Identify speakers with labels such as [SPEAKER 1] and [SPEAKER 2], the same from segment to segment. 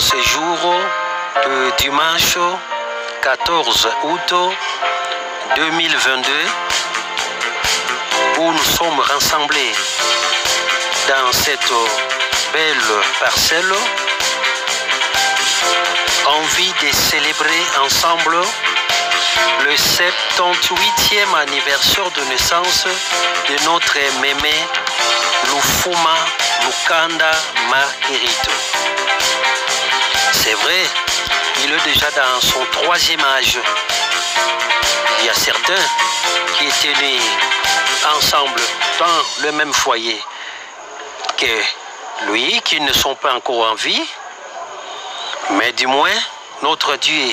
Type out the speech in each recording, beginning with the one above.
[SPEAKER 1] ce jour de dimanche 14 août 2022 où nous sommes rassemblés dans cette belle parcelle, envie de célébrer ensemble le 78e anniversaire de naissance de notre mémé Lufuma Lukanda Marguerite. C'est vrai, il est déjà dans son 3e âge. Il y a certains qui étaient nés ensemble dans le même foyer que lui, qui ne sont pas encore en vie, mais du moins notre Dieu,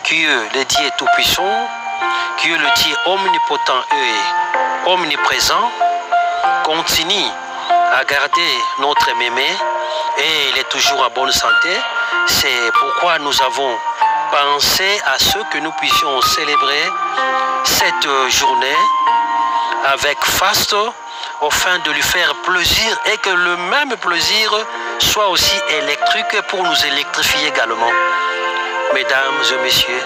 [SPEAKER 1] qui est le Dieu tout-puissant, qui est le Dieu omnipotent et omniprésent, continue à garder notre mémé et il est toujours en bonne santé. C'est pourquoi nous avons pensé à ce que nous puissions célébrer cette journée avec faste, afin de lui faire plaisir et que le même plaisir soit aussi électrique pour nous électrifier également. Mesdames et messieurs,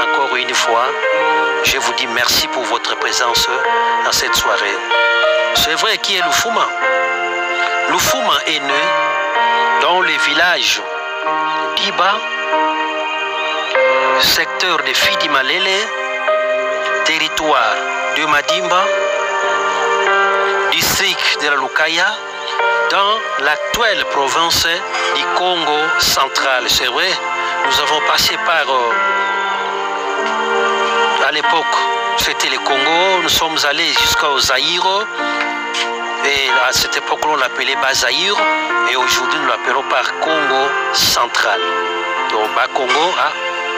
[SPEAKER 1] encore une fois, je vous dis merci pour votre présence dans cette soirée. C'est vrai, qui est Lufuma? Lufuma est né dans le village d'Iba, secteur de Fidi Malele, territoire de Madimba, district de la Lukaya, dans l'actuelle province du Congo central. C'est vrai, nous avons passé par, à l'époque, c'était le Congo, nous sommes allés jusqu'au Zaïre, et à cette époque on l'appelait Bazaïre, et aujourd'hui nous l'appelons par Congo central. Donc Bas Congo à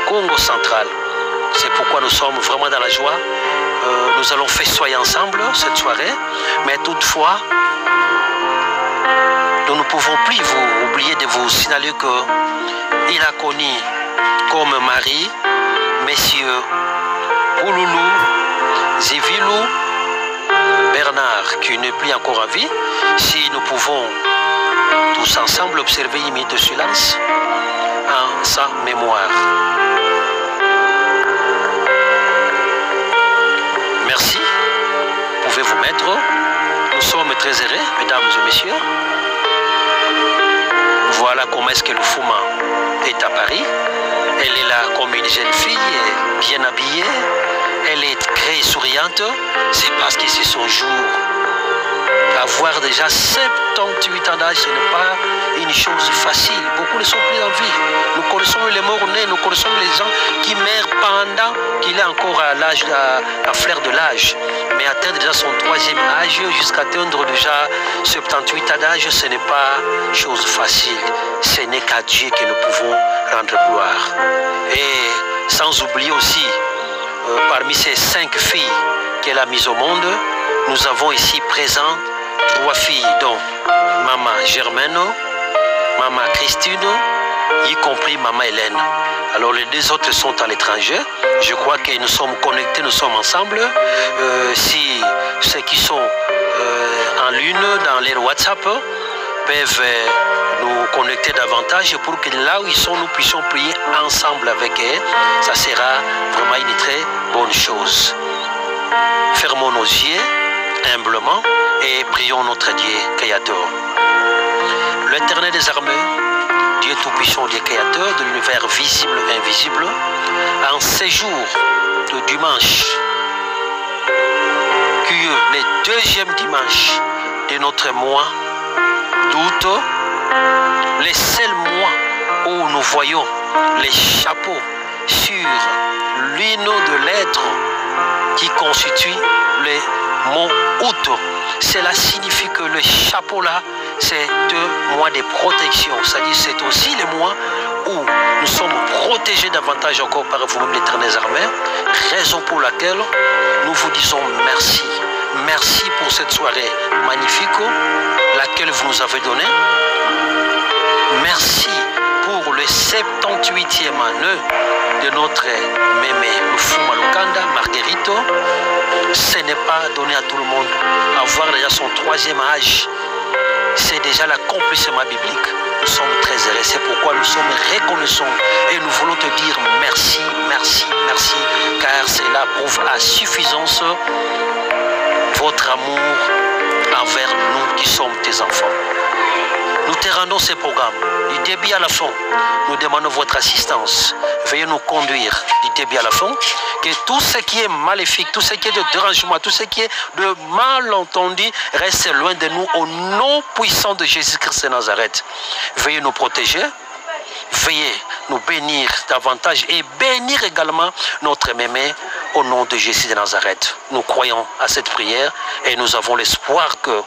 [SPEAKER 1] Congo central. C'est pourquoi nous sommes vraiment dans la joie. Nous allons festoyer ensemble cette soirée, mais toutefois, nous ne pouvons plus vous oublier de vous signaler qu'il a connu comme mari messieurs Ouloulou Zivilou Bernard, qui n'est plus encore en vie. Si nous pouvons tous ensemble observer une minute de silence en sa mémoire. Merci. Pouvez-vous mettre? Nous sommes très heureux, mesdames et messieurs. Voilà comment est-ce que Lufuma est à Paris. Elle est là comme une jeune fille, bien habillée. Elle est très souriante. C'est parce que c'est son jour. Avoir déjà 78 ans d'âge, ce n'est pas une chose facile. Beaucoup ne sont plus en vie. Nous connaissons les morts-nés, nous connaissons les gens qui meurent pendant qu'il est encore à l'âge, à fleur de l'âge. Mais atteindre déjà son 3e âge, jusqu'à atteindre déjà 78 ans d'âge, ce n'est pas chose facile. Ce n'est qu'à Dieu que nous pouvons rendre gloire. Et sans oublier aussi, parmi ces 5 filles qu'elle a mises au monde, nous avons ici présentes 3 filles, dont Maman Germaine, Maman Christine, y compris Maman Hélène. Alors les 2 autres sont à l'étranger. Je crois que nous sommes connectés, nous sommes ensemble. Si ceux qui sont en lune dans les WhatsApp peuvent nous connecter davantage pour que là où ils sont, nous puissions prier ensemble avec eux. Ça sera vraiment une très bonne chose. Fermons nos yeux humblement et prions notre Dieu créateur. L'Éternel des armées, Dieu tout-puissant, Dieu créateur de l'univers visible et invisible, en ces jours de dimanche, qui est le 2e dimanche de notre mois d'août, le seul mois où nous voyons les chapeaux sur l'une de lettres qui constitue le mot août. Cela signifie que le chapeau là, c'est 2 mois de protection. C'est-à-dire c'est aussi le mois où nous sommes protégés davantage encore par vous-même, l'Éternel des armées. Raison pour laquelle nous vous disons merci. Merci pour cette soirée magnifique, laquelle vous nous avez donnée. Merci pour le 78e année de notre mémé Lufuma Lukanda Marguerite. Ce n'est pas donné à tout le monde. Avoir déjà son 3e âge, c'est déjà l'accomplissement biblique. Nous sommes très heureux. C'est pourquoi nous sommes reconnaissons et nous voulons te dire merci, merci, merci, car cela prouve à suffisance votre amour envers nous qui sommes tes enfants. Nous te rendons ces programmes du début à la fin. Nous demandons votre assistance. Veuillez nous conduire du début à la fin. Que tout ce qui est maléfique, tout ce qui est de dérangement, tout ce qui est de malentendu reste loin de nous au nom puissant de Jésus-Christ de Nazareth. Veuillez nous protéger. Veuillez nous bénir davantage et bénir également notre mémé au nom de Jésus de Nazareth. Nous croyons à cette prière et nous avons l'espoir que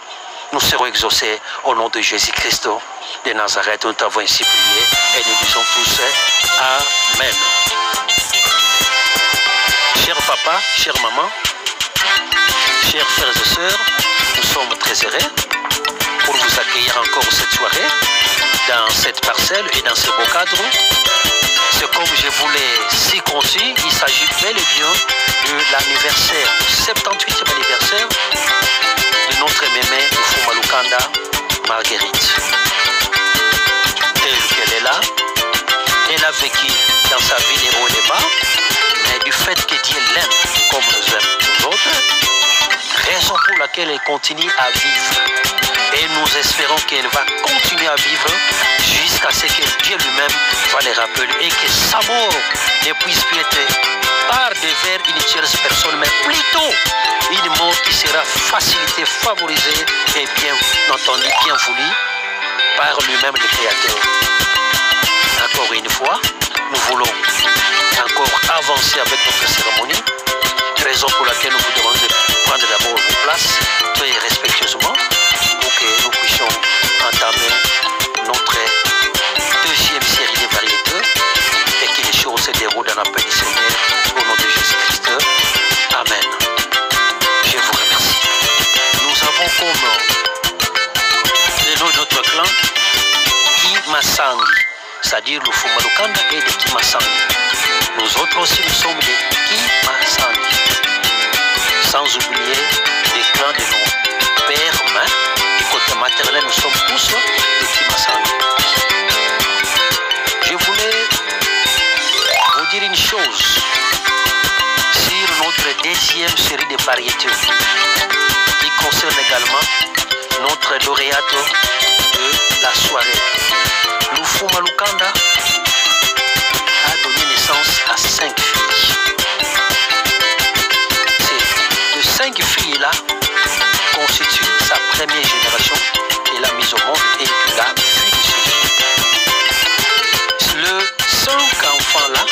[SPEAKER 1] nous serons exaucés au nom de Jésus-Christ de Nazareth. Nous t'avons ainsi prié et nous disons tous Amen. Cher papa, chère maman, chers frères et sœurs, nous sommes très heureux pour vous accueillir encore cette soirée dans cette parcelle et dans ce beau cadre. C'est comme je vous l'ai si conçu, il s'agit bel et bien de l'anniversaire, du 78e anniversaire de notre mémé Lufuma Lukanda Marguerite. Telle qu'elle est là, elle a vécu dans sa vie les hauts et les bas, mais du fait que Dieu l'aime comme nous aimons nous autres, raison pour laquelle elle continue à vivre. Et nous espérons qu'elle va continuer à vivre jusqu'à ce que Dieu lui-même va les rappeler et que sa mort ne puisse plus être par devers une tierce personne, mais plutôt une mort qui sera facilitée, favorisée et bien entendu, bien voulue par lui-même le Créateur. Encore une fois, nous voulons encore avancer avec notre cérémonie, raison pour laquelle nous vous demandons de prendre d'abord vos places très respectueusement pour que nous puissions entamer notre deuxième série de variétés et que les choses se déroulent dans la paix du Seigneur au nom de Jésus-Christ. Amen. Je vous remercie. Nous avons comme le nom de notre clan Kimasangi, c'est-à-dire Lufuma Lukanda et de Kimasangi. Nous autres aussi nous sommes de Kimasangi. Sans oublier les clans de nos pères mains, du côté maternel, nous sommes tous de Kimasangi. Je voulais vous dire une chose sur notre deuxième série de variétés qui concerne également notre lauréate de la soirée. Lufuma Lukanda a donné naissance à 5 filles. Ces 5 filles-là constituent sa première génération qu'elle a mise au monde et qu'il a vu de ses yeux. Les 5 enfants-là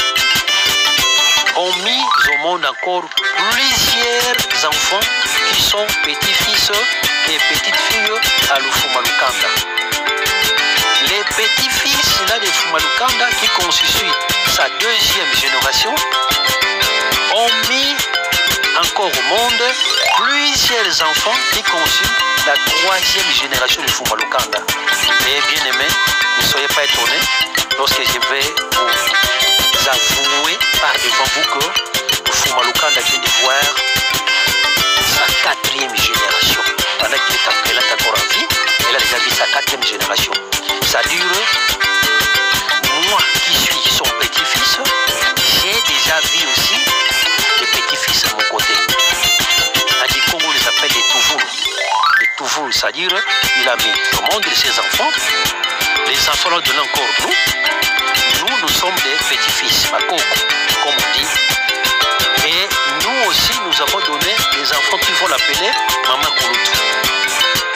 [SPEAKER 1] ont mis au monde encore plusieurs enfants qui sont petits-fils et petites-filles à Lufuma Lukanda. Les petits-fils de Lufuma Lukanda qui constituent sa deuxième génération ont mis encore au monde plusieurs enfants qui constituent la troisième génération de Lufuma Lukanda. Mais bien aimés, ne soyez pas étonnés lorsque je vais vous avouer par devant vous que Lufuma Lukanda vient de voir sa 4e génération. Pendant qu'il est encore en vie, elle a déjà vu sa 4e génération. Ça dure, moi qui suis son petit-fils, j'ai déjà vu aussi les petits-fils à mon côté. À du Congo, on les appelle les Touvoul. Les Touvoul, c'est-à-dire, il a mis au monde de ses enfants. Les enfants l'ont donné encore nous. Nous sommes des petits-fils, Makoko, comme on dit. Et nous aussi, nous avons donné des enfants qui vont l'appeler Mama Kouloutou.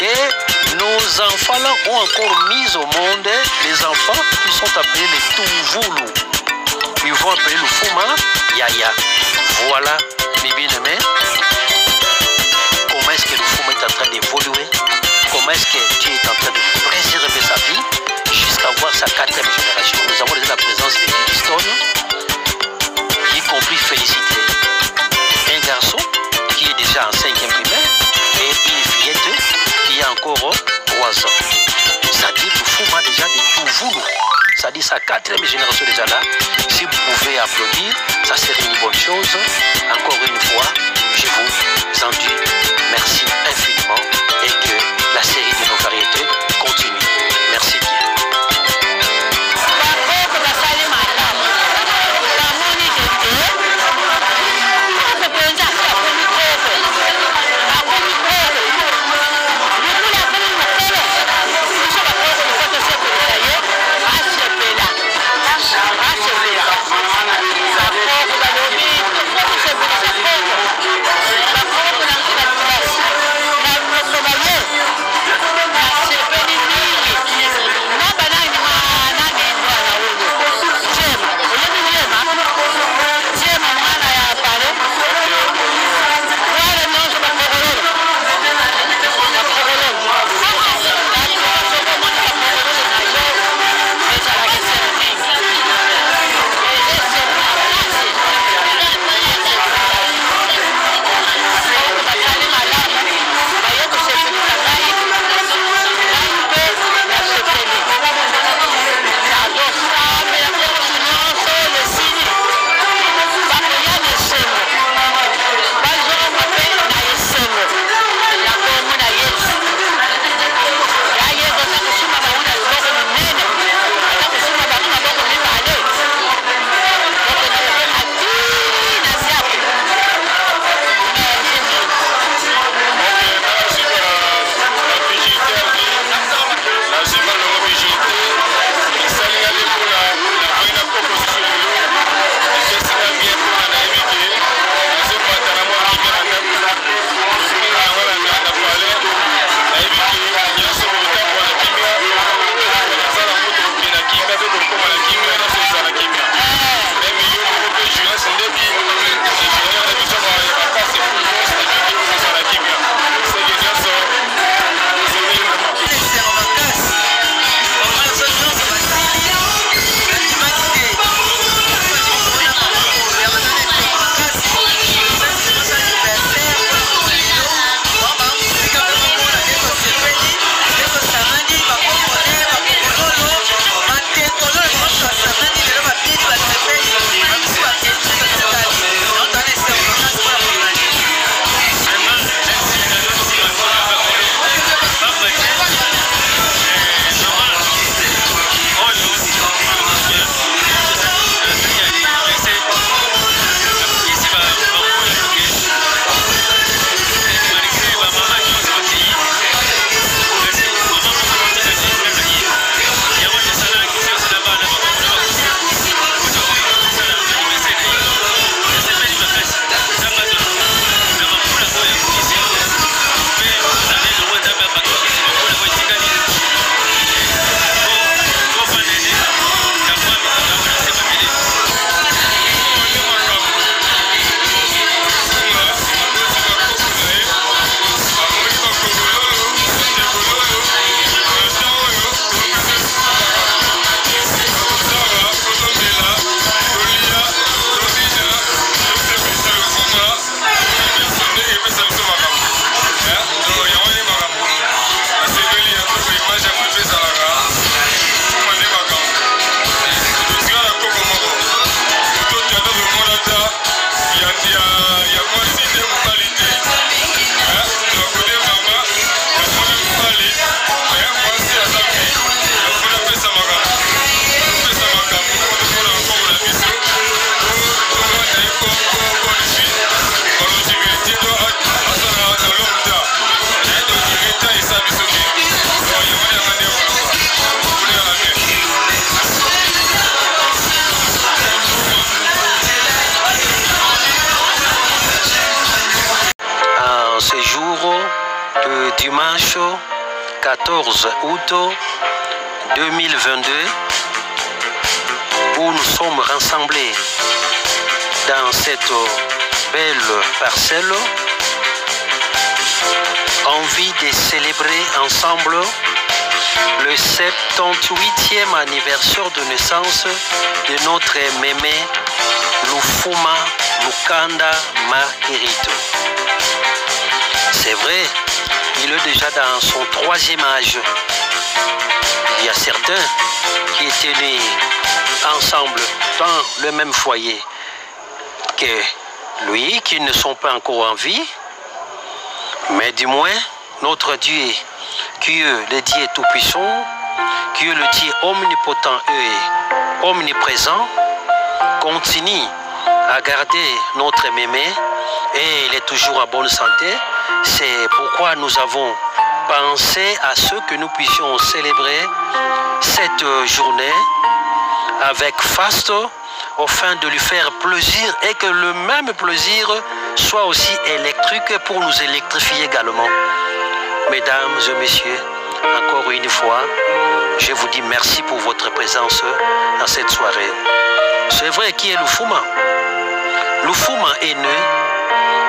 [SPEAKER 1] Et nos enfants-là ont encore mis au monde les enfants qui sont appelés les Touvoulou. Ils vont appeler Lufuma Yaya. Voilà, mes bien-aimés, comment est-ce que Lufuma est en train d'évoluer, comment est-ce que Dieu est en train de préserver sa vie jusqu'à voir sa 4e génération. Nous avons déjà la présence de Livingstone, y compris féliciter un garçon qui est déjà en 5e primaire et une fillette qui a encore 3 ans. C'est-à-dire Lufuma déjà de Touvoulou. C'est-à-dire sa 4e génération déjà là. Si vous pouvez applaudir, ça serait une bonne chose. Encore une fois, je vous en dis merci infiniment et que la série de nos variétés continue. Merci bien. de dimanche 14 août 2022 où nous sommes rassemblés dans cette belle parcelle, envie de célébrer ensemble le 78e anniversaire de naissance de notre mémé Lufuma Lukanda Marguerite. C'est vrai, il est déjà dans son 3e âge. Il y a certains qui étaient nés ensemble dans le même foyer que lui, qui ne sont pas encore en vie, mais du moins notre Dieu, qui est le Dieu tout-puissant, qui est le Dieu omnipotent et omniprésent, continue à garder notre mémé et il est toujours en bonne santé. C'est pourquoi nous avons pensé à ce que nous puissions célébrer cette journée avec faste, afin de lui faire plaisir et que le même plaisir soit aussi électrique pour nous électrifier également. Mesdames et messieurs, encore une fois, je vous dis merci pour votre présence dans cette soirée. C'est vrai, qui est Lufuma? Lufuma est né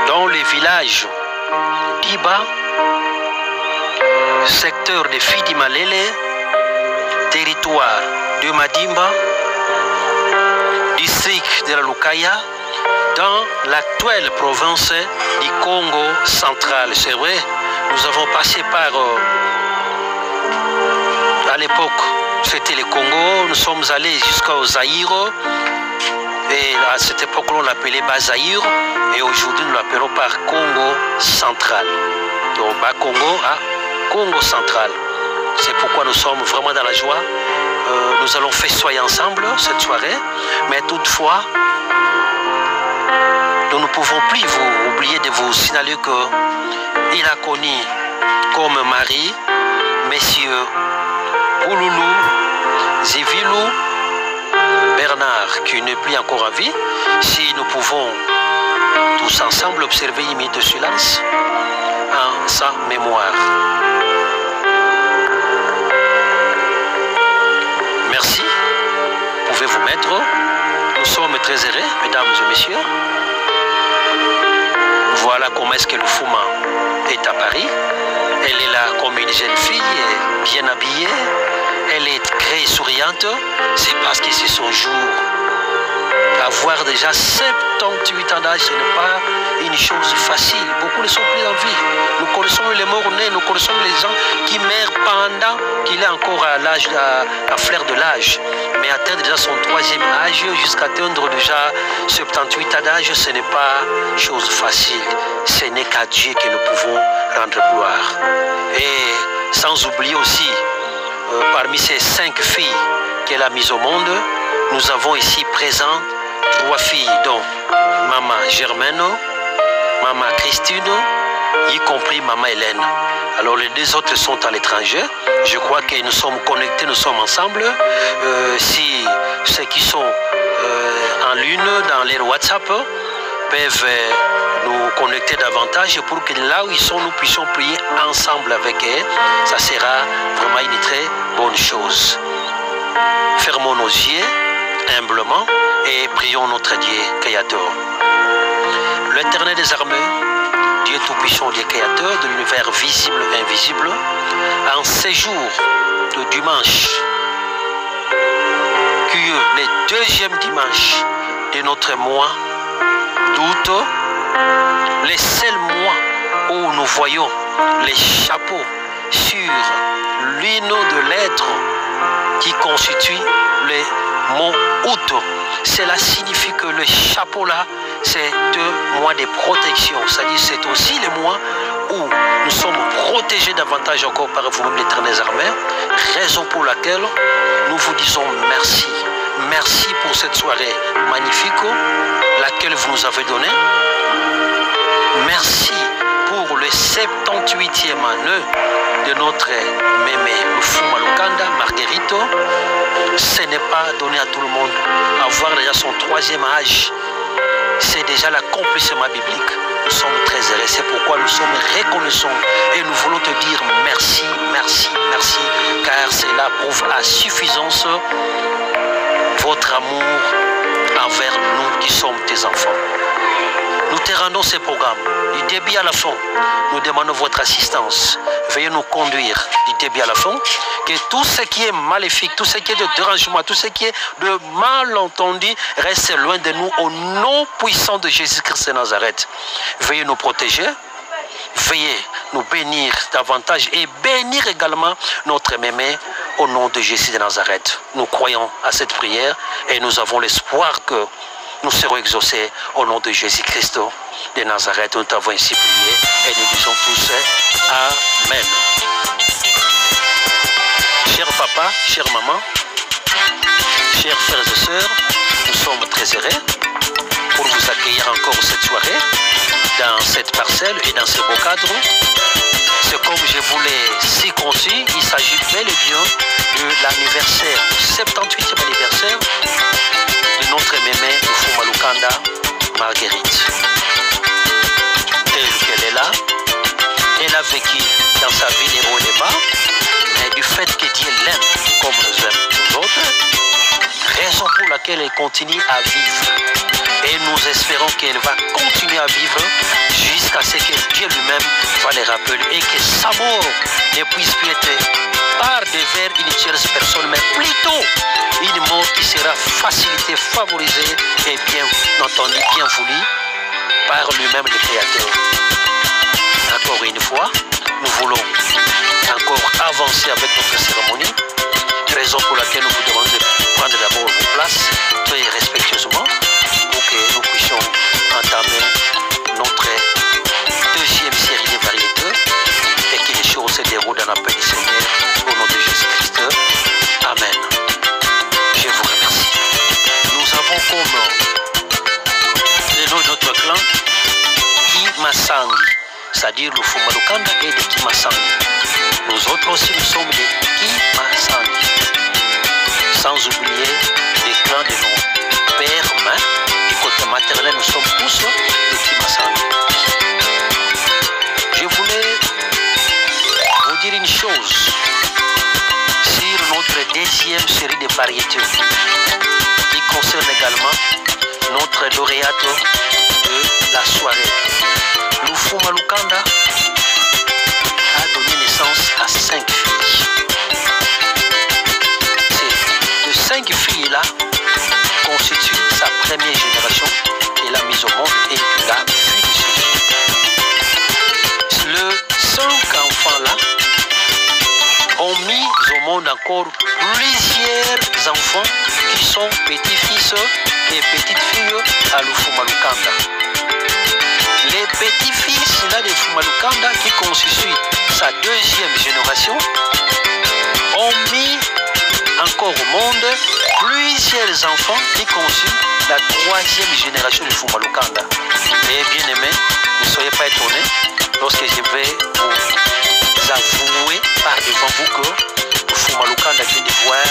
[SPEAKER 1] dans le village d'Iba, secteur de Fidi-Malele, territoire de Madimba, district de la Lukaya, dans l'actuelle province du Congo central. C'est vrai, nous avons passé par, à l'époque, c'était le Congo, nous sommes allés jusqu'au Zaïre, et à cette époque-là, on l'appelait Bazaïre, et aujourd'hui, nous l'appelons par Congo central. Donc, Bas Congo à Congo central. C'est pourquoi nous sommes vraiment dans la joie. Nous allons festoyer ensemble cette soirée, mais toutefois, nous ne pouvons plus vous oublier de vous signaler qu'il a connu comme mari messieurs Ouloulou Zivilou Bernard, qui n'est plus encore en vie. Si nous pouvons tous ensemble observer une minute de silence en sa mémoire. Merci. Vous pouvez vous mettre. Nous sommes très heureux, mesdames et messieurs. Voilà comment est-ce que Lufuma est à Paris. Elle est là comme une jeune fille, bien habillée. Elle est très souriante. C'est parce que c'est son jour. Avoir déjà 78 ans d'âge, ce n'est pas une chose facile. Beaucoup ne sont plus en vie. Nous connaissons les morts-nés, nous connaissons les gens qui meurent pendant qu'il est encore à l'âge, à fleur de l'âge. Mais atteindre déjà son 3e âge, jusqu'à atteindre déjà 78 ans d'âge, ce n'est pas chose facile. Ce n'est qu'à Dieu que nous pouvons rendre gloire. Et sans oublier aussi, parmi ces 5 filles qu'elle a mises au monde, nous avons ici présentes 3 filles, dont Maman Germaine, Maman Christine, y compris Maman Hélène. Alors les 2 autres sont à l'étranger. Je crois que nous sommes connectés, nous sommes ensemble. Si ceux qui sont en lune dans les WhatsApp peuvent nous connecter davantage pour que là où ils sont, nous puissions prier ensemble avec eux. Ça sera vraiment une très bonne chose. Fermons nos yeux humblement et prions notre Dieu créateur. L'Éternel des armées, Dieu tout-puissant, Dieu créateur de l'univers visible et invisible, en ces jours de dimanche, qui est le 2e dimanche de notre mois d'août, le seul mois où nous voyons les chapeaux sur l'une de lettres qui constitue le mot août. Cela signifie que le chapeau là, c'est 2 mois de protection. C'est-à-dire c'est aussi le mois où nous sommes protégés davantage encore par vous-même, l'Éternel armée. Raison pour laquelle nous vous disons merci. Merci pour cette soirée magnifique, laquelle vous nous avez donnée. Merci pour le 78e année de notre mémé Lufuma Lukanda Marguerite. Ce n'est pas donné à tout le monde. Avoir déjà son 3e âge c'est déjà l'accomplissement biblique. Nous sommes très heureux. C'est pourquoi nous sommes reconnaissants et nous voulons te dire merci, merci, merci, car cela prouve à suffisance votre amour envers nous qui sommes tes enfants. Nous te rendons ces programmes du début à la fin. Nous demandons votre assistance. Veuillez nous conduire du début à la fin. Que tout ce qui est maléfique, tout ce qui est de dérangement, tout ce qui est de malentendu reste loin de nous au nom puissant de Jésus-Christ de Nazareth. Veuillez nous protéger. Veuillez nous bénir davantage et bénir également notre mémé au nom de Jésus de Nazareth. Nous croyons à cette prière et nous avons l'espoir que nous serons exaucés au nom de Jésus-Christ de Nazareth. Nous t'avons ainsi prié et nous disons tous Amen. Cher papa, chère maman, chers frères et sœurs, nous sommes très heureux pour vous accueillir encore cette soirée dans cette parcelle et dans ce beau cadre. C'est comme je vous l'ai si conçu, il s'agit bel et bien de l'anniversaire, le 78e anniversaire de notre mémé Lufuma Lukanda Marguerite. Telle qu'elle est là, elle a vécu dans sa vie les hauts et les bas, mais du fait que Dieu l'aime comme nous aimons nous autres, raison pour laquelle elle continue à vivre. Et nous espérons qu'elle va continuer à vivre jusqu'à ce que Dieu lui-même va les rappeler et que sa mort ne puisse plus être par devers une tierce personne, mais plutôt une mort qui sera facilitée, favorisée et bien entendue, bien voulue par lui-même le Créateur. Encore une fois, nous voulons encore avancer avec notre cérémonie, raison pour laquelle nous vous demandons de prendre d'abord vos places très respectueusement pour que nous puissions entamer notre deuxième série de variétés et que les choses se déroulent dans la paix du Seigneur au nom de Jésus-Christ. Amen. Je vous remercie. Nous avons comme le nom de notre clan Kimasangi, c'est-à-dire le Lufuma Lukanda et de Kimasangi. Nous autres aussi, nous sommes des Kimasangi. Sans oublier les clans de nos pères mains. Du côté maternel, nous sommes tous des Kimasangi. Je voulais vous dire une chose sur notre deuxième série de variétés qui concerne également notre lauréate de la soirée. Lufuma Lukanda a donné naissance à 5 filles. Ces 5 filles-là constituent sa première génération qu'elle a mise au monde et qu'il a vu de ses yeux. Les 5 enfants-là ont mis au monde encore plusieurs enfants qui sont petits-fils et petites-filles à Lufuma Lukanda. Les petits-fils de Lufuma Lukanda, qui constituent sa deuxième génération, ont mis encore au monde plusieurs enfants qui constituent la troisième génération de Lufuma Lukanda. Et bien aimés, ne soyez pas étonnés lorsque je vais vous avouer par devant vous que Lufuma Lukanda vient de voir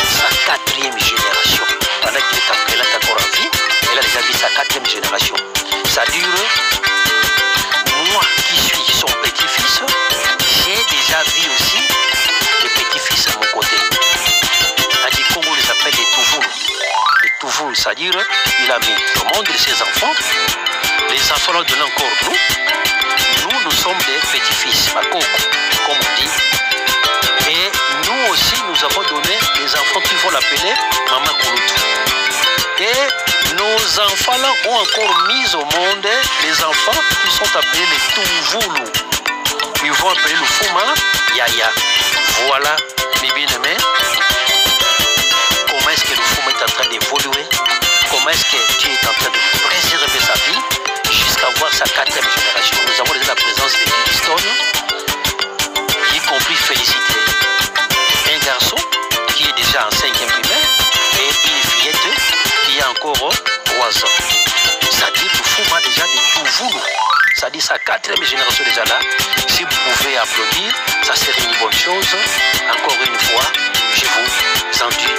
[SPEAKER 1] sa 4e génération. Pendant qu'il est encore en vie, elle a déjà vu sa 4e génération. Ça dure, moi qui suis son petit-fils, j'ai déjà vu aussi les petits-fils à mon côté. À Congo, on les appelle les Touvoul. Les Touvoul, c'est-à-dire, il a mis au monde de ses enfants. Les enfants l'ont donné encore nous. Nous sommes des petits-fils, Makoko, comme on dit. Et nous aussi, nous avons donné les enfants qui vont l'appeler Maman Kouloutou. Et nos enfants-là ont encore mis au monde les enfants qui sont appelés les Touvoulou. Ils vont appeler le Lufuma Yaya. Voilà, mes bien-aimés, comment est-ce que le Lufuma est en train d'évoluer, comment est-ce que Dieu est en train de préserver sa vie jusqu'à voir sa 4e génération. Nous avons déjà la présence de Livingstone, y compris félicité un garçon qui est déjà en 5e primaire et une fillette qui a encore 3 ans. C'est-à-dire que Lufuma déjà de Touvoulou. C'est-à-dire sa 4e génération déjà là. Si vous pouvez applaudir, ça serait une bonne chose. Encore une fois, je vous en dis